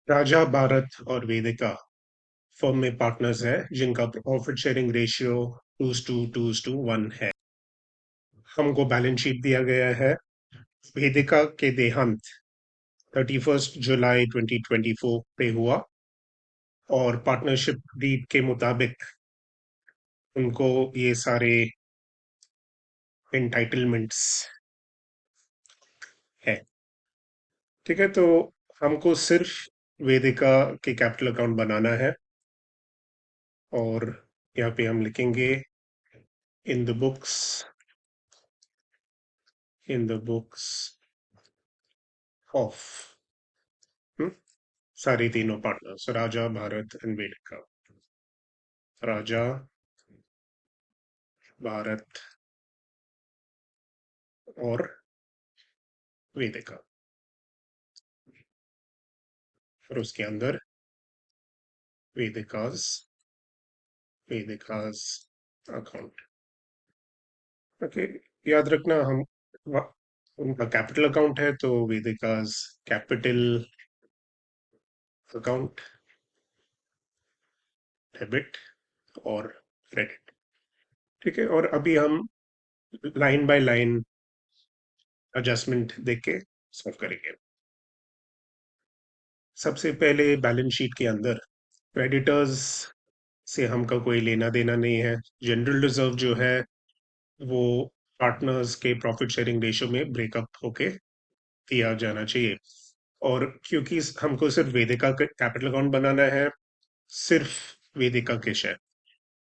राजा भारत और वेदिका फर्म में पार्टनर्स है जिनका प्रॉफिट शेयरिंग रेशियो 2:1 है। हमको बैलेंस शीट दिया गया है। वेदिका के देहांत 31 जुलाई 2024 पे हुआ और पार्टनरशिप डीड के मुताबिक उनको ये सारे एंटाइटलमेंट्स है। ठीक है, तो हमको सिर्फ वेदिका के कैपिटल अकाउंट बनाना है और यहाँ पे हम लिखेंगे in the books in the books of सारी तीनों पार्टनर्स राजा भारत एंड वेदिका। राजा भारत और वेदिका और उसके अंदर वेदिकास वेदिकास अकाउंट। ओके, याद रखना उनका कैपिटल अकाउंट है तो वेदिकास कैपिटल अकाउंट, डेबिट और क्रेडिट। ठीक है, और अभी हम लाइन बाय लाइन एडजस्टमेंट देख के सॉल्व करेंगे। सबसे पहले बैलेंस शीट के अंदर क्रेडिटर्स से हमका कोई लेना देना नहीं है। जनरल रिजर्व जो है वो पार्टनर्स के प्रॉफिट शेयरिंग रेशियो में ब्रेकअप होके दिया जाना चाहिए। और क्योंकि हमको सिर्फ वेदिका का कैपिटल अकाउंट बनाना है, सिर्फ वेदिका के शेयर,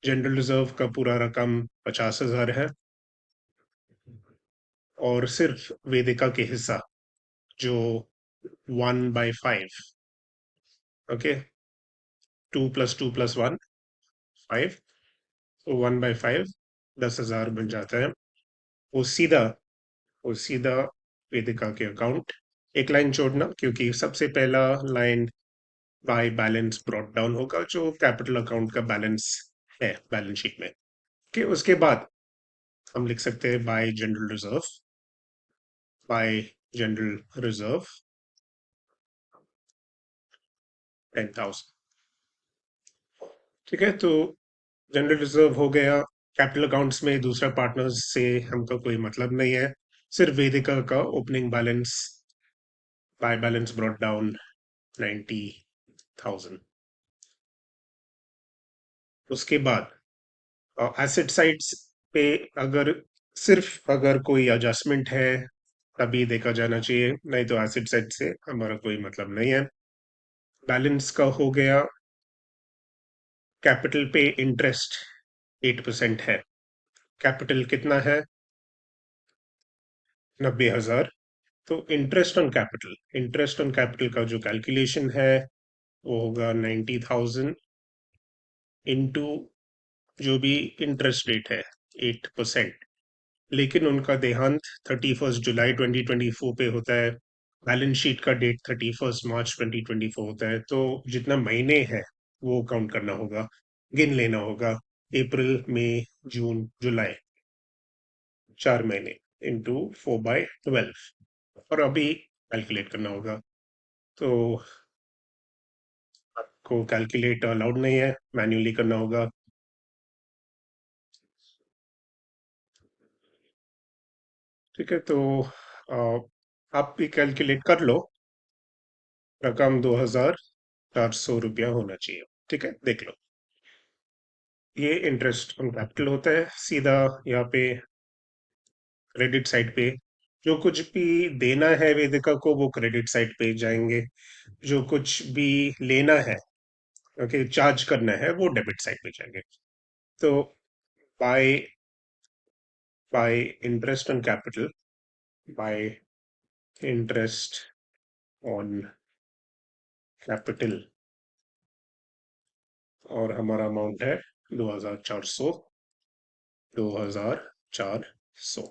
जनरल रिजर्व का पूरा रकम 50,000 है और सिर्फ वेदिका के हिस्सा जो 1/5, ओके, 2 + 2 + 1 5, तो 1/5 10,000 बन जाता है। वो सीधा वो सीधा वेदिका के अकाउंट। एक लाइन छोड़ना क्योंकि सबसे पहला line by balance brought down होगा जो कैपिटल अकाउंट का बैलेंस है बैलेंस शीट में। कि उसके बाद हम लिख सकते हैं बाय जनरल रिजर्व 10,000। ठीक है, तो जनरल रिजर्व हो गया। कैपिटल अकाउंट्स में दूसरा पार्टनर्स से हमका कोई मतलब नहीं है। सिर्फ वेदिका का opening balance by balance brought down 90,000। उसके बाद एसेट साइड्स पे अगर सिर्फ अगर कोई एडजस्टमेंट है तभी देखा जाना चाहिए, नहीं तो एसेट साइड से हमारा कोई मतलब नहीं है। बैलेंस का हो गया। कैपिटल पे इंटरेस्ट 8% है। कैपिटल कितना है? 90,000। तो इंटरेस्ट ऑन कैपिटल का जो कैलकुलेशन है वो होगा 90,000 इंटू जो भी इंटरेस्ट रेट है 8%। लेकिन उनका देहांत 31 जुलाई 2024 पे होता है। बैलेंस शीट का डेट 31 मार्च 2024 होता है, तो जितना महीने हैं वो काउंट करना होगा, गिन लेना होगा। अप्रैल मई जून जुलाई, 4 महीने इंटू 4/12 और अभी कैलकुलेट करना होगा। तो आपको कैलकुलेट अलाउड नहीं है, मैन्युअली करना होगा। ठीक है, तो आप भी कैलकुलेट कर लो। रकम 2,400 रुपया होना चाहिए। ठीक है, देख लो। ये इंटरेस्ट ऑन कैपिटल होता है। सीधा यहाँ पे क्रेडिट साइड पे जो कुछ भी देना है वेदिका को वो क्रेडिट साइड पे जाएंगे। जो कुछ भी लेना है, ओके, चार्ज करना है वो डेबिट साइड पे जाएंगे। तो by by interest on capital, by interest on capital, और हमारा अमाउंट है 2,400। 2,400।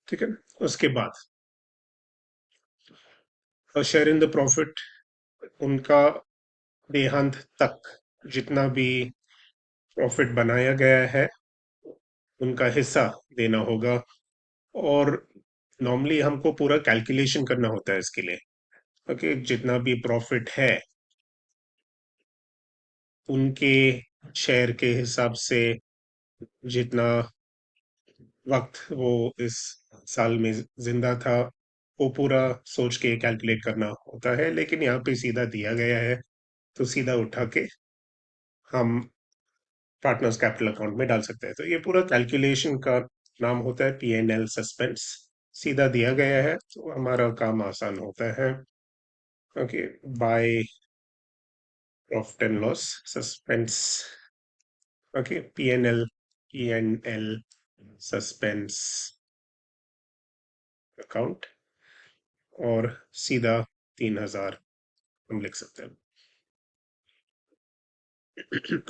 ठीक है, उसके बाद शेयर इन द प्रॉफिट, उनका देहांत तक जितना भी प्रॉफिट बनाया गया है उनका हिस्सा देना होगा। और नॉर्मली हमको पूरा कैलकुलेशन करना होता है इसके लिए। ओके, जितना भी प्रॉफिट है उनके शेयर के हिसाब से जितना वक्त वो इस साल में जिंदा था वो पूरा सोच के कैलकुलेट करना होता है, लेकिन यहाँ पे सीधा दिया गया है तो सीधा उठा के हम पार्टनर्स कैपिटल अकाउंट में डाल सकते हैं। तो ये पूरा कैलकुलेशन का नाम होता है P&L सस्पेंस। सीधा दिया गया है तो हमारा काम आसान होता है। Okay, by profit and loss suspense. Okay, P&L suspense account, और सीधा 3,000 हम लिख सकते हैं।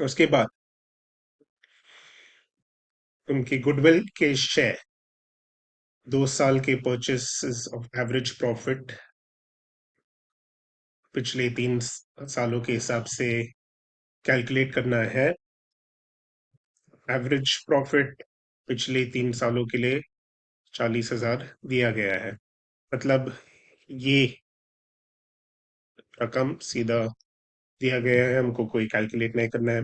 उसके बाद उनकी गुडविल के शेयर 2 साल के परचेस ऑफ एवरेज प्रॉफिट पिछले 3 सालों के हिसाब से कैलकुलेट करना है। एवरेज प्रॉफिट पिछले 3 सालों के लिए 40,000 दिया गया है। मतलब ये रकम सीधा दिया गया है, हमको कोई कैलकुलेट नहीं करना है।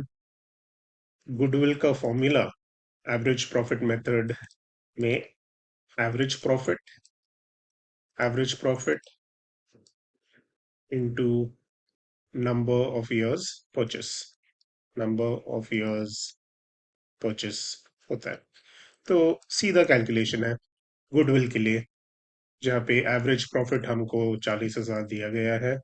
गुडविल का फॉर्मूला एवरेज प्रॉफिट मेथड में average profit into number of years purchase number of years purchase होता है। तो सीधा कैलकुलेशन है गुडविल के लिए, जहाँ पे एवरेज प्रॉफिट हमको 40,000 दिया गया है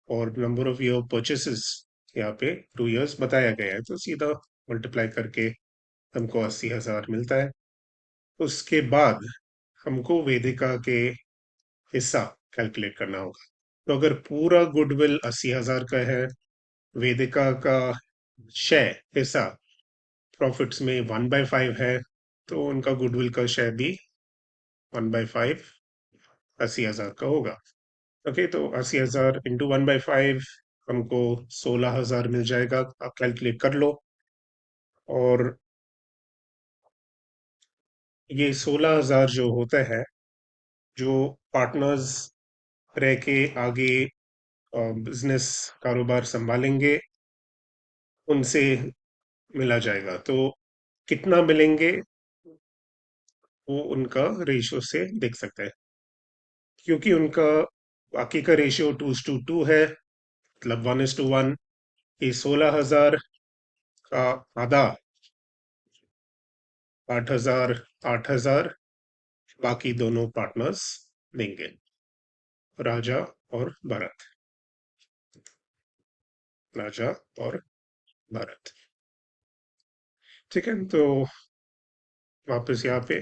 और नंबर ऑफ ईयर परचेसेस यहाँ पे 2 इयर्स बताया गया है, तो सीधा मल्टीप्लाई करके हमको 80,000 मिलता है। उसके बाद हमको वेदिका के हिस्सा कैलकुलेट करना होगा। तो अगर पूरा गुडविल 80,000 का है, वेदिका का शेयर हिस्सा प्रॉफिट्स में 1/5 है, तो उनका गुडविल का शेयर भी 1/5 80,000 का होगा। ओके, तो 80,000 इंटू 1/5 हमको 16,000 मिल जाएगा। आप कैलकुलेट कर लो। और ये 16,000 जो होता है, जो पार्टनर्स रह के आगे बिजनेस कारोबार संभालेंगे उनसे मिला जाएगा। तो कितना मिलेंगे वो उनका रेशियो से देख सकते हैं, क्योंकि उनका बाकी का रेशियो 2:2 है, मतलब 1:1। ये 16,000 का आधा 8,000 8,000 बाकी दोनों पार्टनर्स देंगे, राजा और भरत। राजा और भरत। ठीक है, तो वापस यहाँ पे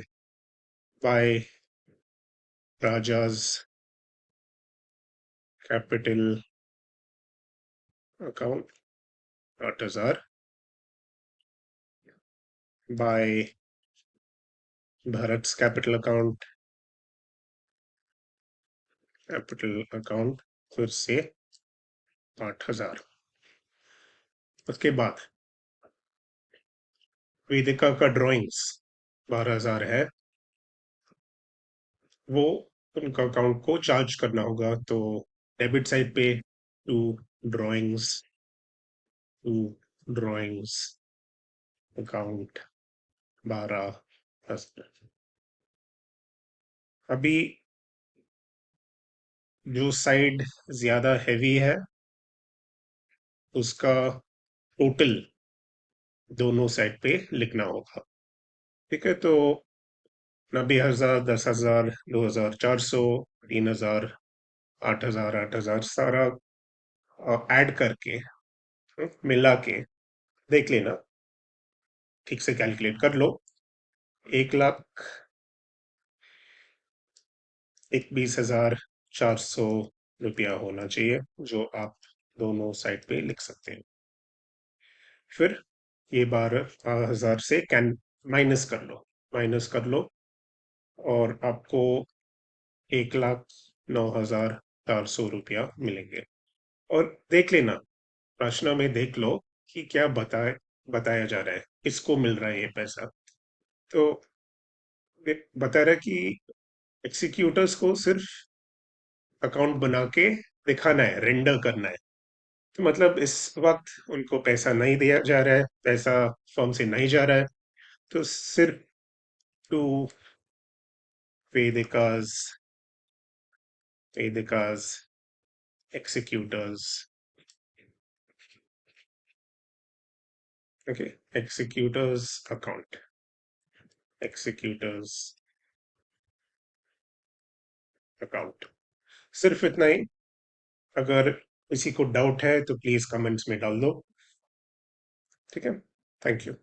by Raja's capital account 8,000 by Bharat capital account फिर से 8,000। उसके बाद वेदिका का ड्राइंग्स 12,000 है, वो उनका अकाउंट को चार्ज करना होगा। तो डेबिट साइड पे to drawings to drawings account 12। अभी जो साइड ज्यादा हैवी है उसका टोटल दोनों साइड पे लिखना होगा। ठीक है, तो 90,000, 10,000, 2,000, 400, 3,000, 8,000, 8,000 सारा ऐड करके मिला के देख लेना, ठीक से कैलकुलेट कर लो। 1,21,400 रुपया होना चाहिए जो आप दोनों साइड पे लिख सकते हैं। फिर ये 12,000 से कैन माइनस कर लो और आपको 1,09,400 रुपया मिलेंगे। और देख लेना, प्रश्न में देख लो कि क्या बताया जा रहा है, किसको मिल रहा है ये पैसा। तो बता रहा है कि एक्सिक्यूटर्स को सिर्फ अकाउंट बना के दिखाना है, रेंडर करना है। तो मतलब इस वक्त उनको पैसा नहीं दिया जा रहा है, पैसा फर्म से नहीं जा रहा है, तो सिर्फ to Vedica's Vedica's executors. Okay, executors account. Executors account. सिर्फ इतना ही। अगर किसी को डाउट है तो प्लीज कमेंट्स में डाल दो। ठीक है। Thank you.